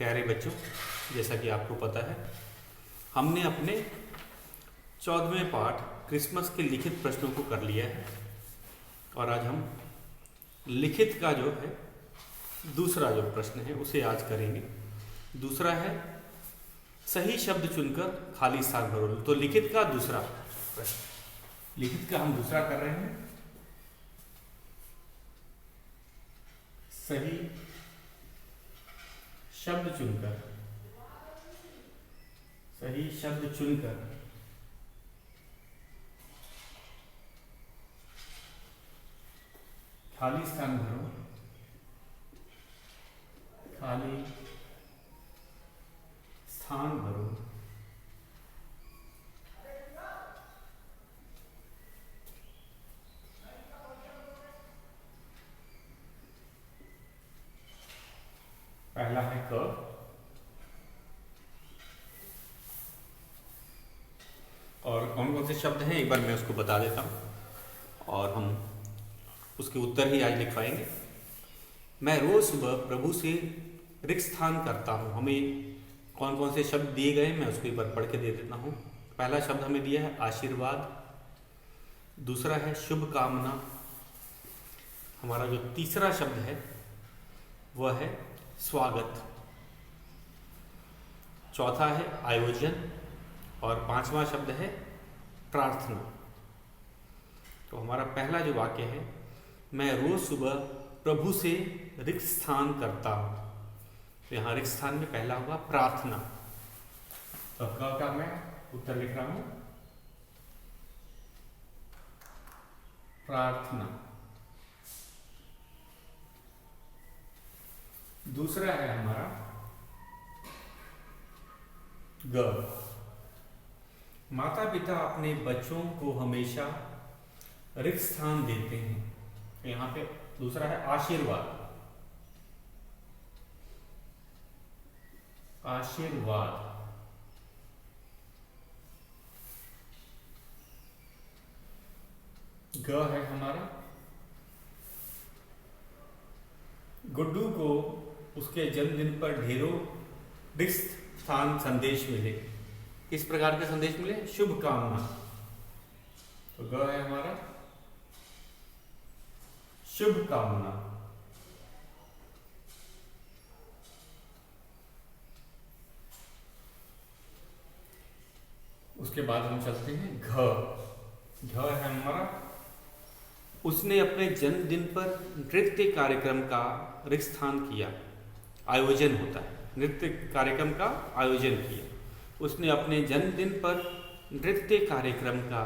प्यारे बच्चों, जैसा कि आपको पता है, हमने अपने 14वें पाठ क्रिसमस के लिखित प्रश्नों को कर लिया है और आज हम लिखित का जो है दूसरा जो प्रश्न है उसे आज करेंगे। दूसरा है सही शब्द चुनकर खाली स्थान भरो। तो लिखित का दूसरा प्रश्न, लिखित का हम दूसरा कर रहे हैं। सही शब्द चुनकर, सही शब्द चुनकर खाली स्थान भरो, खाली स्थान भरो। पहला है क, और कौन कौन से शब्द हैं एक बार मैं उसको बता देता हूं और हम उसके उत्तर ही आज लिखवाएंगे। मैं रोज सुबह प्रभु से रिक्तस्थान करता हूं। हमें कौन कौन से शब्द दिए गए मैं उसको एक बार पढ़ के दे देता हूं। पहला शब्द हमें दिया है आशीर्वाद, दूसरा है शुभ कामना, हमारा जो तीसरा शब्द है वह है स्वागत, चौथा है आयोजन और पांचवा शब्द है प्रार्थना। तो हमारा पहला जो वाक्य है, मैं रोज सुबह प्रभु से रिक्त स्थान करता हूं। तो यहां रिक्त स्थान में पहला होगा प्रार्थना। तो क का मैं उत्तर लिख रहा हूं प्रार्थना। दूसरा है हमारा ग, माता पिता अपने बच्चों को हमेशा रिक्त स्थान देते हैं। यहां पे दूसरा है आशीर्वाद, आशीर्वाद। ग है हमारा गुड्डू को उसके जन्मदिन पर ढेरों रिक्त स्थान संदेश मिले। किस प्रकार के संदेश मिले? शुभ कामना। तो ग है हमारा शुभ कामना। उसके बाद हम चलते हैं घ। घ है हमारा उसने अपने जन्मदिन पर नृत्य कार्यक्रम का रिक्त स्थान किया। आयोजन होता है, नृत्य कार्यक्रम का आयोजन किया। उसने अपने जन्मदिन पर नृत्य कार्यक्रम का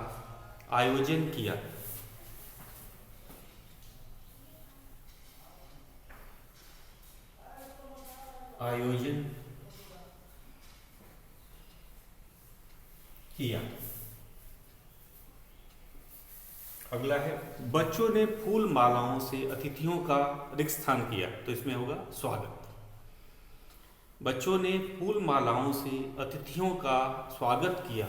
आयोजन किया। आयोजन किया। अगला है बच्चों ने फूल मालाओं से अतिथियों का रिक्त स्थान किया। तो इसमें होगा स्वागत। बच्चों ने फूल मालाओं से अतिथियों का स्वागत किया।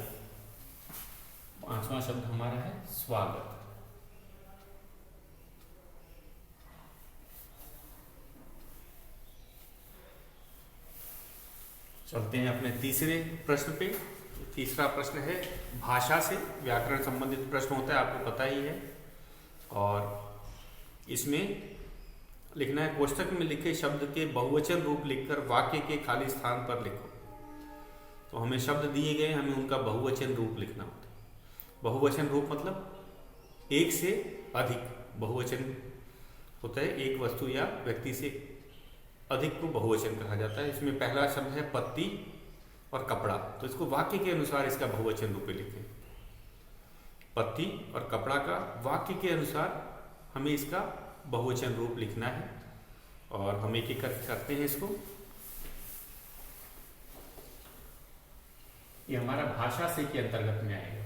पांचवा शब्द हमारा है स्वागत। चलते हैं अपने तीसरे प्रश्न पे। तीसरा प्रश्न है भाषा से व्याकरण संबंधित प्रश्न होता है, आपको पता ही है। और इसमें लिखना है कोष्ठक में लिखे शब्द के बहुवचन रूप लिखकर वाक्य के खाली स्थान पर लिखो। तो हमें शब्द दिए गए, हमें उनका बहुवचन रूप लिखना होता है। बहुवचन रूप मतलब एक से अधिक। बहुवचन होता है एक वस्तु या व्यक्ति से अधिक को बहुवचन कहा जाता है। इसमें पहला शब्द है पत्ती और कपड़ा। तो इसको वाक्य के अनुसार इसका बहुवचन रूप में लिखें। पत्ती और कपड़ा का वाक्य के अनुसार हमें इसका बहुवचन रूप लिखना है और हम एक एक करते हैं इसको। ये हमारा भाषा से के अंतर्गत में आएगा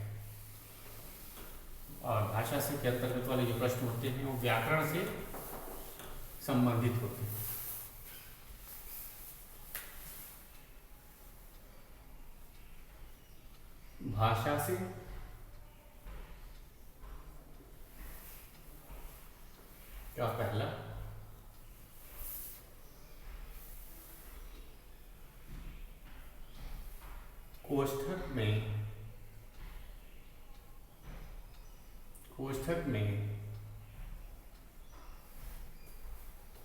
और भाषा से के अंतर्गत वाले जो प्रश्न होते हैं वो व्याकरण से संबंधित होते हैं। भाषा से का पहला कोष्ठक में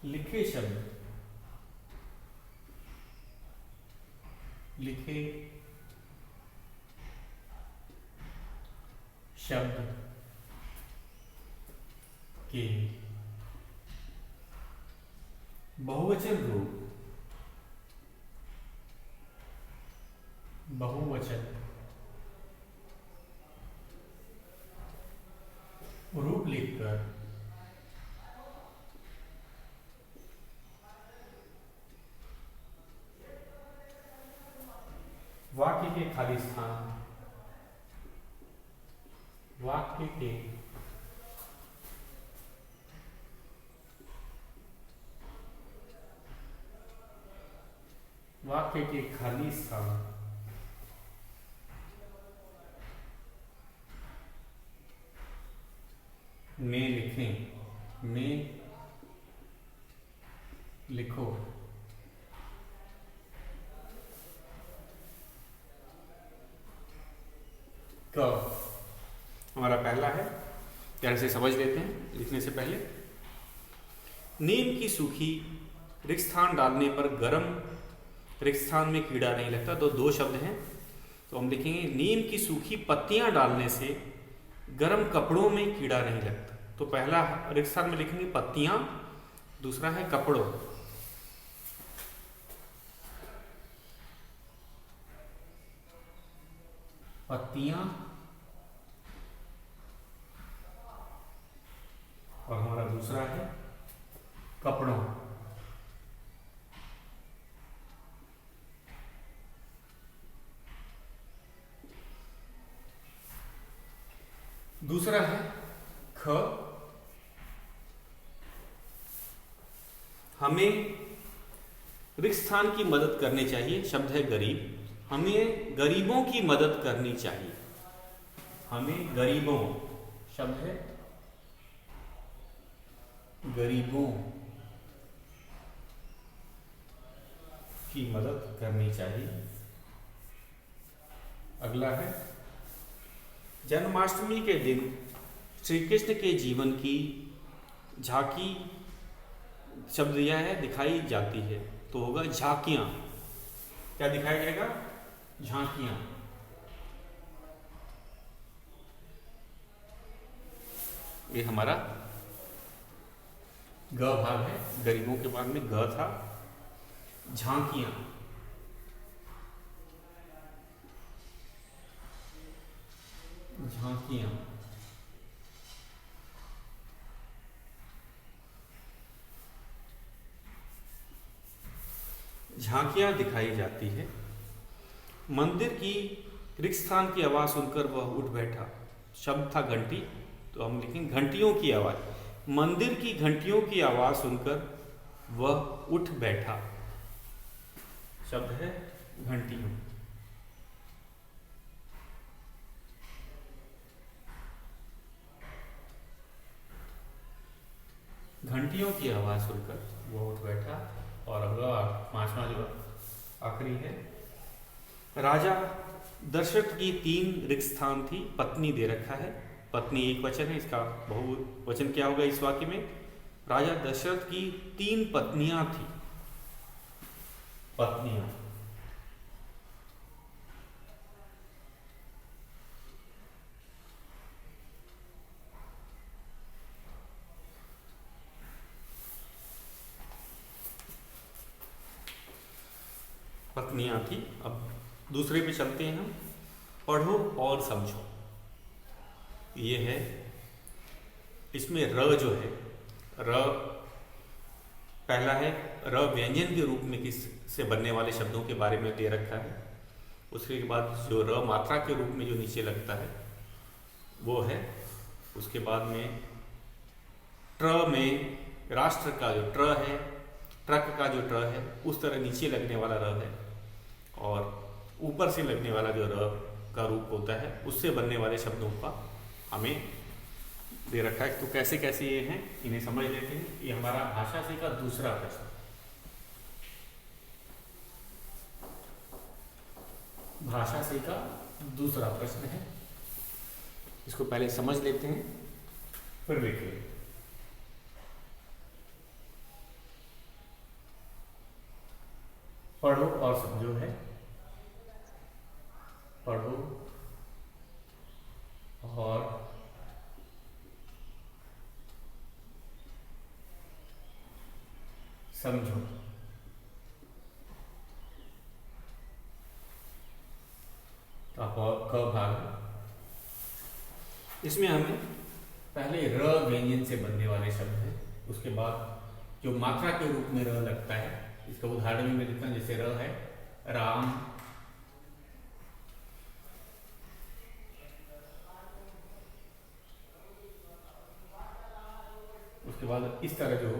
लिखे शब्द के बहुवचन रूप लिखकर वाक्य के खाली स्थान में लिखो। क हमारा पहला है, ध्यान से समझ लेते हैं लिखने से पहले। नीम की सूखी रिक्तस्थान डालने पर गर्म रिक्तस्थान में कीड़ा नहीं लगता। तो दो शब्द हैं, तो हम लिखेंगे नीम की सूखी पत्तियां डालने से गर्म कपड़ों में कीड़ा नहीं लगता। तो पहला रिक्तस्थान में लिखेंगे पत्तियां, दूसरा है कपड़ों। पत्तियां और हमारा दूसरा है कपड़ों। दूसरा है ख। हमें रिक्तस्थान की मदद करनी चाहिए, शब्द है गरीब। हमें गरीबों की मदद करनी चाहिए। हमें गरीबों, शब्द है गरीबों की मदद करनी चाहिए। अगला है जन्माष्टमी के दिन श्री कृष्ण के जीवन की झांकी, शब्द दिया है दिखाई जाती है, तो होगा झांकियां। क्या दिखाया जाएगा? झांकियां। ये हमारा ग भाग है, गरीबों के बाद में ग था। झांकियां, झांकियां। झांकियां दिखाई जाती है। मंदिर की रिक्तस्थान की आवाज सुनकर वह उठ बैठा। शब्द था घंटी, तो हम लिखेंगे घंटियों की आवाज। मंदिर की घंटियों की आवाज सुनकर वह उठ बैठा। शब्द है घंटियों। घंटियों की आवाज सुनकर वह उठ बैठा। और अगला पांचवा जो आखिरी है, राजा दशरथ की 3 रिक्तस्थान थी, पत्नी दे रखा है। पत्नी एक वचन है, इसका बहुवचन क्या होगा इस वाक्य में? राजा दशरथ की 3 पत्नियां थी। पत्नियां, पत्नियां थी। अब दूसरे पे चलते हैं हम। पढ़ो और समझो, ये है। इसमें र जो है, र पहला है, र व्यंजन के रूप में किस से बनने वाले शब्दों के बारे में दे रखा है। उसके बाद जो र मात्रा के रूप में जो नीचे लगता है वो है। उसके बाद में ट्र में राष्ट्र का जो ट्र है, ट्रक का जो ट्र है, उस तरह नीचे लगने वाला र है। और ऊपर से लगने वाला जो र का रूप होता है, उससे बनने वाले शब्दों का हमें दे रखा है। तो कैसे कैसे ये हैं, इन्हें समझ लेते हैं। ये हमारा भाषा से का दूसरा प्रश्न। भाषा से का दूसरा प्रश्न है, इसको पहले समझ लेते हैं फिर देखेंगे। पढ़ो और समझो है, पढ़ो और समझो। क भाग, इसमें हमें पहले र व्यंजन से बनने वाले शब्द हैं, उसके बाद जो मात्रा के रूप में र लगता है, इसका उदाहरण में देता हूं। जैसे र है राम, उसके बाद इस तरह जो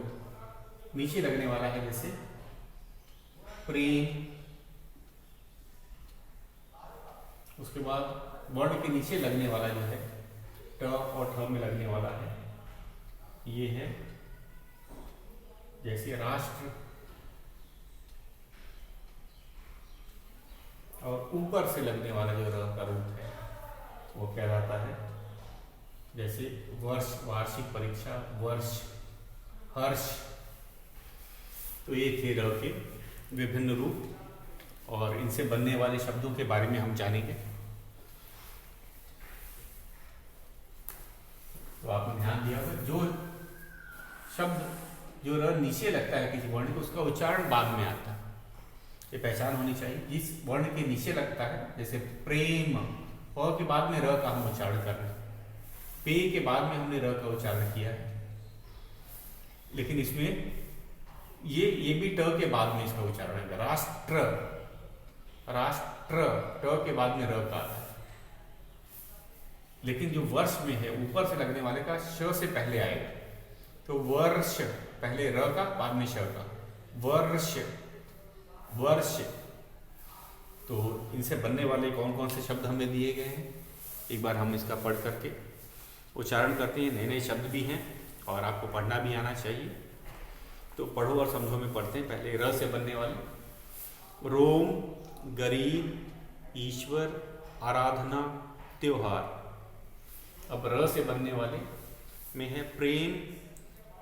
नीचे लगने वाला है जैसे प्रेम, उसके बाद वर्ण के नीचे लगने वाला जो है ट और ठ में लगने वाला है, ये है जैसे राष्ट्र, और ऊपर से लगने वाला जो र का रूप है वो कहलाता है जैसे वर्ष, वार्षिक परीक्षा, वर्ष, हर्ष। तो ये थे र के विभिन्न रूप और इनसे बनने वाले शब्दों के बारे में हम जानेंगे। तो आपने ध्यान दिया होगा, जो शब्द जो र नीचे लगता है किसी वर्ण को, उसका उच्चारण बाद में आता है, ये पहचान होनी चाहिए। जिस वर्ण के नीचे लगता है, जैसे प्रेम, प के बाद में र का हम उच्चारण कर रहे हैं, पे के बाद में हमने र का उच्चारण किया है, लेकिन इसमें ये भी ट के बाद में इसका उच्चारण है। राष्ट्र, राष्ट्र ट के बाद में र का आता है, लेकिन जो वर्ष में है ऊपर से लगने वाले का श से पहले आएगा, तो वर्ष पहले र का बाद में श का, वर्ष, वर्ष। तो इनसे बनने वाले कौन कौन से शब्द हमें दिए गए हैं, एक बार हम इसका पढ़ करके उच्चारण करते हैं। नए नए शब्द भी हैं और आपको पढ़ना भी आना चाहिए। तो पढ़ो और समझो में पढ़ते हैं। पहले र से बनने वाले रोम, गरीब, ईश्वर, आराधना, त्योहार। अब र से बनने वाले में है प्रेम,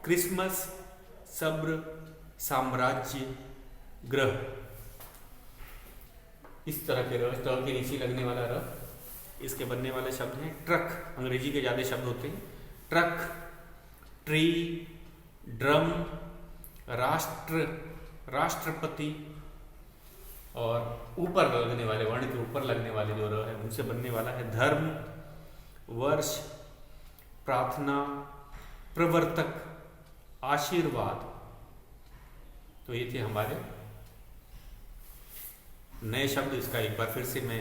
क्रिसमस, सब्र, साम्राज्य, ग्रह। इस तरह के र, ट के नीचे लगने वाला र, इसके बनने वाले शब्द हैं ट्रक, अंग्रेजी के ज़्यादा शब्द होते हैं, ट्रक, ट्री, ड्रम, राष्ट्र, राष्ट्रपति। और ऊपर लगने वाले, वर्ण के ऊपर लगने वाले जो र है उनसे बनने वाला है धर्म, वर्ष, प्रार्थना, प्रवर्तक, आशीर्वाद। तो ये थे हमारे नए शब्द। इसका एक बार फिर से मैं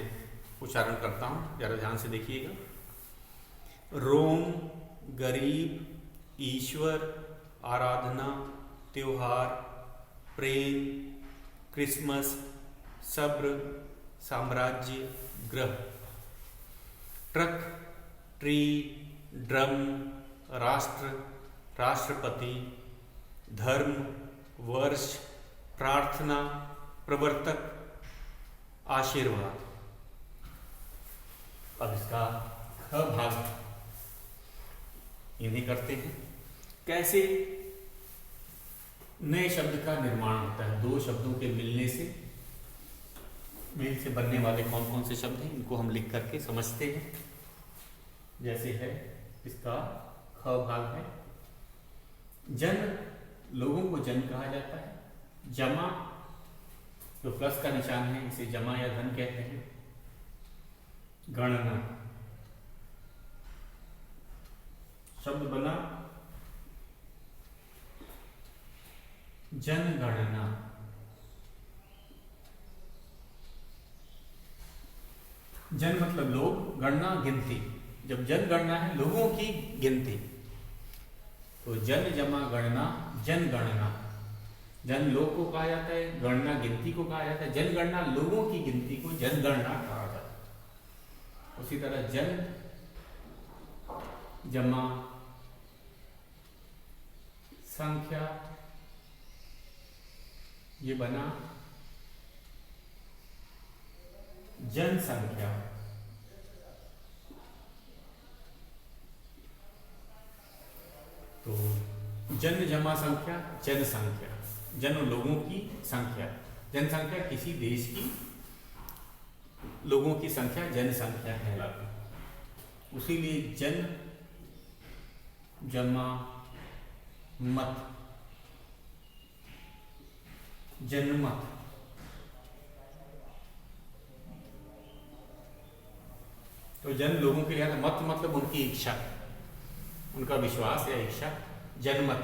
उच्चारण करता हूँ, जरा ध्यान से देखिएगा। रोम, गरीब, ईश्वर, आराधना, त्योहार, प्रेम, क्रिसमस, सब्र, साम्राज्य, ग्रह। ट्रक, ट्री, ड्रम, राष्ट्र, राष्ट्रपति, धर्म, वर्ष, प्रार्थना, प्रवर्तक, आशीर्वाद। अब इसका ख भाग इन्हें करते हैं। कैसे नए शब्द का निर्माण होता है, दो शब्दों के मिलने से, मेल से बनने वाले कौन कौन से शब्द हैं, इनको हम लिख करके समझते हैं। जैसे है इसका ख भाग है जन, लोगों को जन कहा जाता है। जमा, जो प्लस का निशान है इसे जमा या धन कहते हैं। गणना, शब्द बना जनगणना। जन मतलब लोग, गणना गिनती। जब जनगणना है लोगों की गिनती, तो जन जमा गणना, जनगणना। जन लोग को कहा जाता है, गणना गिनती को कहा जाता है। जनगणना लोगों की गिनती को जनगणना कहा जाता है। उसी तरह जन जमा संख्या, ये बना जनसंख्या। तो जन जमा संख्या, जनसंख्या, जन लोगों की संख्या, जनसंख्या किसी देश की लोगों की संख्या जनसंख्या कहलाती है। उसीलिए जन जमा मत, जनमत। तो जन लोगों के लिए, मत मतलब उनकी इच्छा, उनका विश्वास या इच्छा। जनमत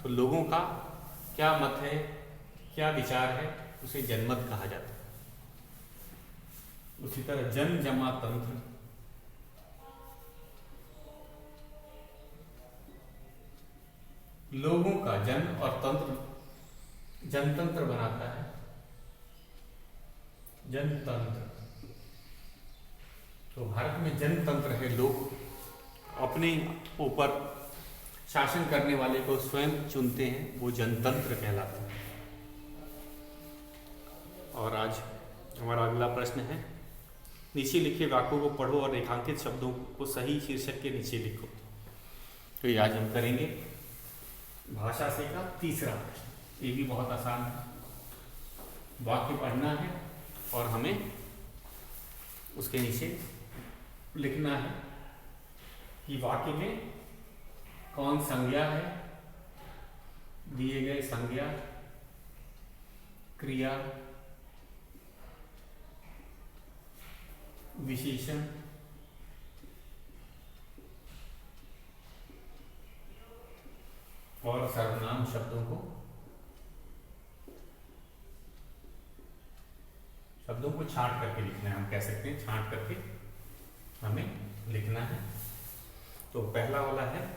तो लोगों का क्या मत है, क्या विचार है, उसे जनमत कहा जाता है। उसी तरह जन जमा तंत्र, लोगों का जन और तंत्र, जनतंत्र बनाता है, जनतंत्र। तो भारत में जनतंत्र है, लोग अपने ऊपर शासन करने वाले को स्वयं चुनते हैं, वो जनतंत्र कहलाता है। और आज हमारा अगला प्रश्न है, नीचे लिखे वाक्यों को पढ़ो और रेखांकित शब्दों को सही शीर्षक के नीचे लिखो। तो ये आज हम करेंगे भाषा से का तीसरा प्रश्न। ये भी बहुत आसान है। वाक्य पढ़ना है और हमें उसके नीचे लिखना है कि वाक्य में कौन संज्ञा है, दिए गए संज्ञा, क्रिया, विशेषण, और सर्वनाम शब्दों को छांट करके लिखना है। हम कह सकते हैं छांट करके हमें लिखना है। तो पहला वाला है,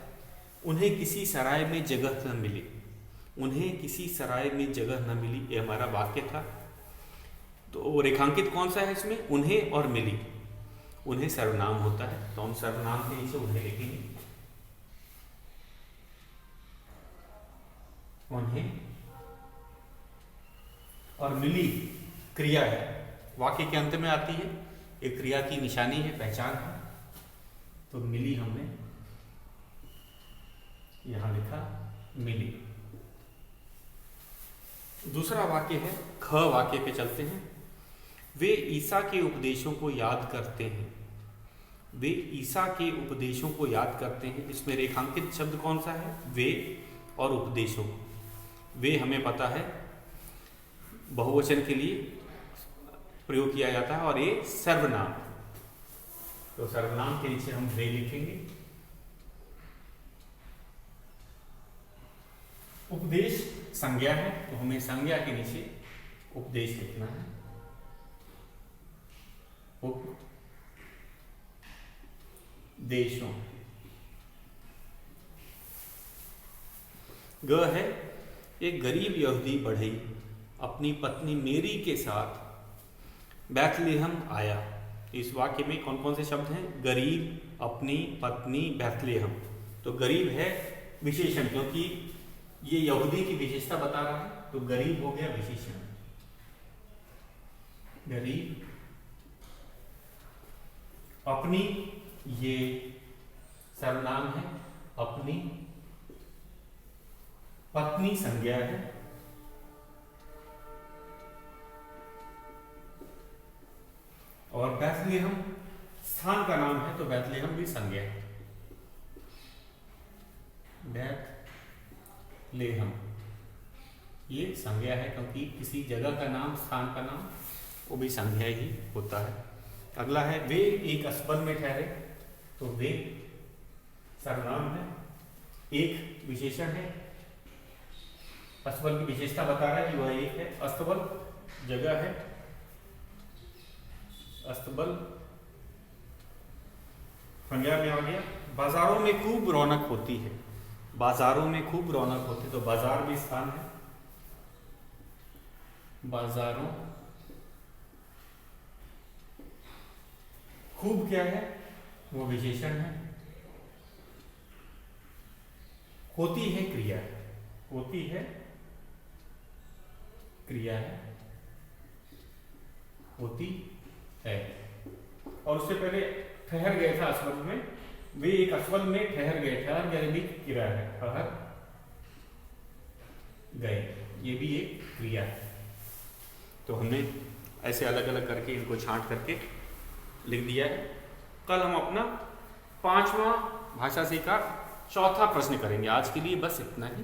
उन्हें किसी सराय में जगह न मिली। उन्हें किसी सराय में जगह न मिली, ये हमारा वाक्य था। तो रेखांकित कौन सा है इसमें, उन्हें और मिली। उन्हें सर्वनाम होता है, तो हम सर्वनाम के नीचे उन्हें लिखेंगे। उन्हें और मिली क्रिया है, वाक्य के अंत में आती है, एक क्रिया की निशानी है, पहचान है। तो मिली हमने यहां लिखा, मिली। दूसरा वाक्य है, ख वाक्य पे चलते हैं। वे ईसा के उपदेशों को याद करते हैं। वे ईसा के उपदेशों को याद करते हैं। इसमें रेखांकित शब्द कौन सा है, वे और उपदेशों। वे हमें पता है बहुवचन के लिए प्रयोग किया जाता है, और ये सर्वनाम। तो सर्वनाम के नीचे हम वे लिखेंगे। उपदेश संज्ञा है, तो हमें संज्ञा के नीचे उपदेश लिखना है। उपदेशों। ग है, एक गरीब यहूदी बढ़ई अपनी पत्नी मेरी के साथ बैतलेहम आया। इस वाक्य में कौन कौन से शब्द हैं, गरीब, अपनी, पत्नी, बैतलेहम। तो गरीब है विशेषण, क्योंकि ये यहूदी की विशेषता बता रहा है, तो गरीब हो गया विशेषण। गरीब, अपनी, ये सर्वनाम है, अपनी। पत्नी संज्ञा है, और बैतलेहम स्थान का नाम है, तो बैतलेहम भी संज्ञा है। बैतलेहम ये संज्ञा है, क्योंकि किसी जगह का नाम, स्थान का नाम, वो भी संज्ञा ही होता है। अगला है, वे एक अस्पताल में ठहरे। तो वे सर्वनाम है, एक विशेषण है। अस्तबल की विशेषता बता रहा है कि वह एक है। अस्तबल जगह है, अस्तबल संज्ञा में आ गया। बाजारों में खूब रौनक होती है। बाजारों में खूब रौनक होती है, तो बाजार भी स्थान है। बाजारों, खूब क्या है, वो विशेषण है। होती है क्रिया है, होती है क्रिया है, होती है। और उससे पहले ठहर गए था अस्वल में, वे एक अस्वल में ठहर गए, ठहर यानी भी क्रिया है, ठहर गए, ये भी एक क्रिया है। तो हमने ऐसे अलग अलग करके इनको छांट करके लिख दिया है। कल हम अपना 5वां भाषा से का चौथा प्रश्न करेंगे। आज के लिए बस इतना ही।